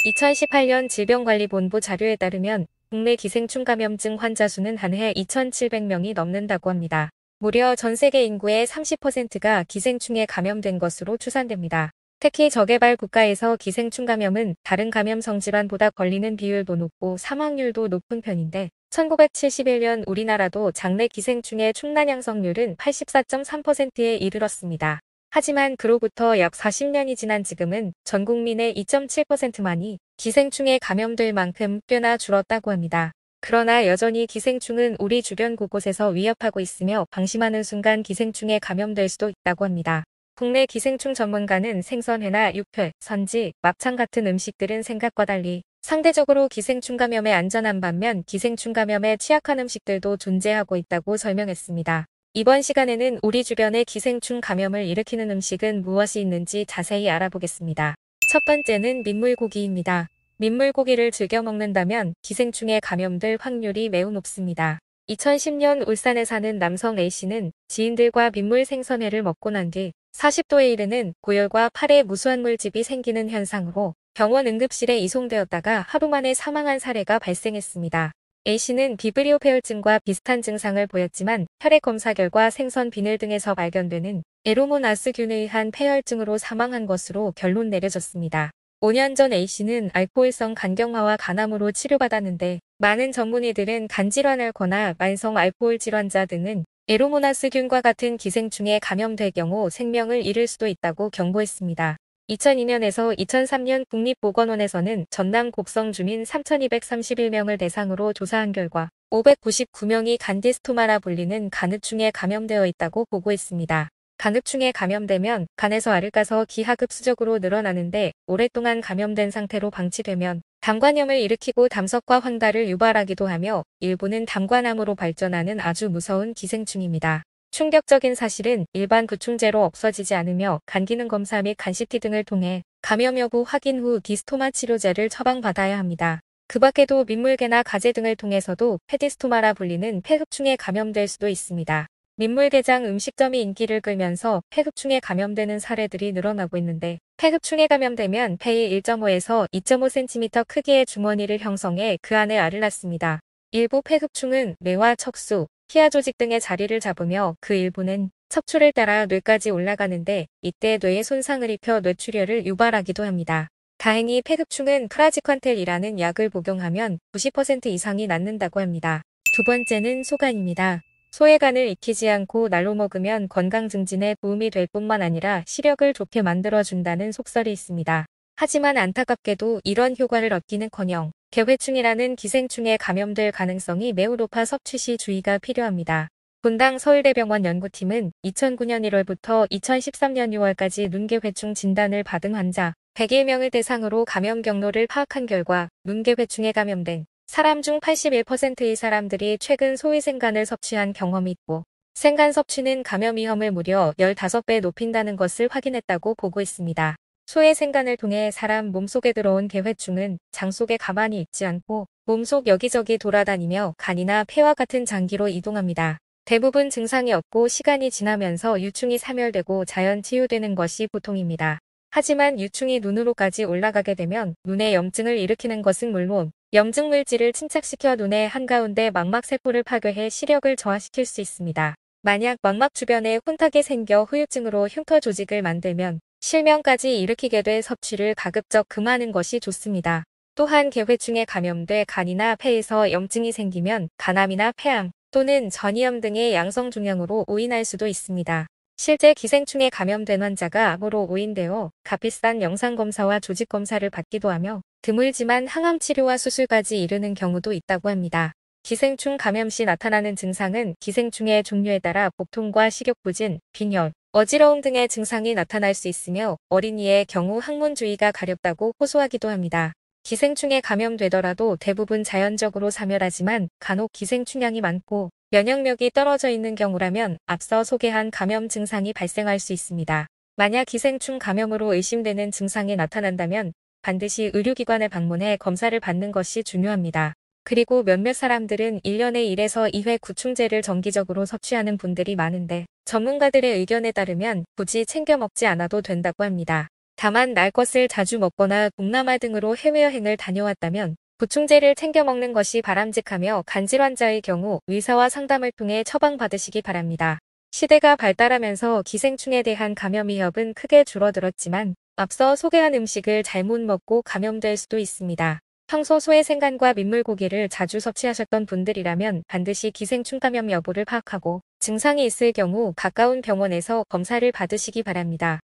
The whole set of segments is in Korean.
2018년 질병관리본부 자료에 따르면 국내 기생충 감염증 환자 수는 한 해 2,700명이 넘는다고 합니다. 무려 전 세계 인구의 30%가 기생충에 감염된 것으로 추산됩니다. 특히 저개발 국가에서 기생충 감염은 다른 감염성 질환보다 걸리는 비율도 높고 사망률도 높은 편인데 1971년 우리나라도 장내 기생충의 충난 양성률은 84.3%에 이르렀습니다. 하지만 그로부터 약 40년이 지난 지금은 전 국민의 2.7%만이 기생충에 감염될 만큼 꽤나 줄었다고 합니다. 그러나 여전히 기생충은 우리 주변 곳곳에서 위협하고 있으며 방심하는 순간 기생충에 감염될 수도 있다고 합니다. 국내 기생충 전문가는 생선회나 육회, 선지, 막창 같은 음식들은 생각과 달리 상대적으로 기생충 감염에 안전한 반면 기생충 감염에 취약한 음식들도 존재하고 있다고 설명했습니다. 이번 시간에는 우리 주변에 기생충 감염을 일으키는 음식은 무엇이 있는지 자세히 알아보겠습니다. 첫 번째는 민물고기입니다. 민물고기를 즐겨 먹는다면 기생충에 감염될 확률이 매우 높습니다. 2010년 울산에 사는 남성 A씨는 지인들과 민물 생선회를 먹고 난 뒤 40도에 이르는 고열과 팔에 무수한 물집이 생기는 현상으로 병원 응급실에 이송되었다가 하루 만에 사망한 사례가 발생했습니다. A씨는 비브리오 폐혈증과 비슷한 증상을 보였지만 혈액 검사 결과 생선 비늘 등에서 발견되는 에로모나스균에 의한 폐혈증으로 사망한 것으로 결론 내려졌습니다. 5년 전 A씨는 알코올성 간경화와 간암으로 치료받았는데 많은 전문의들은 간질환을 앓거나 만성 알코올 질환자 등은 에로모나스균과 같은 기생충에 감염될 경우 생명을 잃을 수도 있다고 경고했습니다. 2002년에서 2003년 국립보건원에서는 전남 곡성 주민 3,231명을 대상으로 조사한 결과 599명이 간디스토마라 불리는 간흡충에 감염되어 있다고 보고했습니다. 간흡충에 감염되면 간에서 알을 까서 기하급수적으로 늘어나는데 오랫동안 감염된 상태로 방치되면 담관염을 일으키고 담석과 황달을 유발하기도 하며 일부는 담관암으로 발전하는 아주 무서운 기생충입니다. 충격적인 사실은 일반 구충제로 없어지지 않으며 간 기능 검사 및 간CT 등을 통해 감염 여부 확인 후 디스토마 치료제를 처방받아야 합니다. 그 밖에도 민물개나 가재 등을 통해서도 페디스토마라 불리는 폐흡충에 감염될 수도 있습니다. 민물게장 음식점이 인기를 끌면서 폐흡충에 감염되는 사례들이 늘어나고 있는데 폐흡충에 감염되면 폐의 1.5에서 2.5cm 크기의 주머니를 형성해 그 안에 알을 낳습니다. 일부 폐흡충은 뇌와 척수, 희아 조직 등의 자리를 잡으며 그 일부는 척추를 따라 뇌까지 올라가는데 이때 뇌에 손상을 입혀 뇌출혈을 유발하기도 합니다. 다행히 폐흡충은 프라지퀀텔이라는 약을 복용하면 90% 이상이 낫는다고 합니다. 두 번째는 소간입니다. 소의 간을 익히지 않고 날로 먹으면 건강 증진에 도움이 될 뿐만 아니라 시력을 좋게 만들어준다는 속설이 있습니다. 하지만 안타깝게도 이런 효과를 얻기는커녕 개회충이라는 기생충에 감염될 가능성이 매우 높아 섭취 시 주의가 필요합니다. 분당 서울대병원 연구팀은 2009년 1월부터 2013년 6월까지 눈개회충 진단을 받은 환자 101명을 대상으로 감염 경로를 파악한 결과 눈개회충에 감염된 사람 중 81%의 사람들이 최근 소의 생간을 섭취한 경험이 있고 생간 섭취는 감염 위험을 무려 15배 높인다는 것을 확인했다고 보고했습니다. 소의 생간을 통해 사람 몸속에 들어온 개회충은 장 속에 가만히 있지 않고 몸속 여기저기 돌아다니며 간이나 폐와 같은 장기로 이동합니다. 대부분 증상이 없고 시간이 지나면서 유충이 사멸되고 자연 치유되는 것이 보통입니다. 하지만 유충이 눈으로까지 올라가게 되면 눈에 염증을 일으키는 것은 물론 염증 물질을 침착시켜 눈의 한가운데 망막세포를 파괴해 시력을 저하시킬 수 있습니다. 만약 망막 주변에 혼탁이 생겨 후유증으로 흉터 조직을 만들면 실명까지 일으키게 돼 섭취를 가급적 금하는 것이 좋습니다. 또한 개회충에 감염돼 간이나 폐에서 염증이 생기면 간암이나 폐암 또는 전이염 등의 양성 종양으로 오인할 수도 있습니다. 실제 기생충에 감염된 환자가 암으로 오인되어 값비싼 영상검사와 조직검사를 받기도 하며 드물지만 항암치료와 수술까지 이르는 경우도 있다고 합니다. 기생충 감염 시 나타나는 증상은 기생충의 종류에 따라 복통과 식욕부진, 빈혈, 어지러움 등의 증상이 나타날 수 있으며 어린이의 경우 항문주의가 가렵다고 호소하기도 합니다. 기생충에 감염되더라도 대부분 자연적으로 사멸하지만 간혹 기생충량이 많고 면역력이 떨어져 있는 경우라면 앞서 소개한 감염 증상이 발생할 수 있습니다. 만약 기생충 감염으로 의심되는 증상이 나타난다면 반드시 의료기관에 방문해 검사를 받는 것이 중요합니다. 그리고 몇몇 사람들은 1년에 1에서 2회 구충제를 정기적으로 섭취하는 분들이 많은데 전문가들의 의견에 따르면 굳이 챙겨 먹지 않아도 된다고 합니다. 다만 날 것을 자주 먹거나 동남아 등으로 해외여행을 다녀왔다면 보충제를 챙겨 먹는 것이 바람직하며 간질 환자의 경우 의사와 상담을 통해 처방받으시기 바랍니다. 시대가 발달하면서 기생충에 대한 감염 위협은 크게 줄어들었지만 앞서 소개한 음식을 잘못 먹고 감염될 수도 있습니다. 평소 소외생간과 민물고기를 자주 섭취하셨던 분들이라면 반드시 기생충 감염 여부를 파악하고 증상이 있을 경우 가까운 병원에서 검사를 받으시기 바랍니다.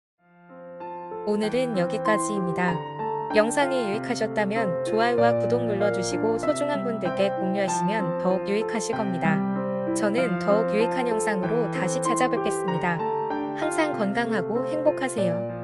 오늘은 여기까지입니다. 영상이 유익하셨다면 좋아요와 구독 눌러주시고 소중한 분들께 공유하시면 더욱 유익하실 겁니다. 저는 더욱 유익한 영상으로 다시 찾아뵙겠습니다. 항상 건강하고 행복하세요.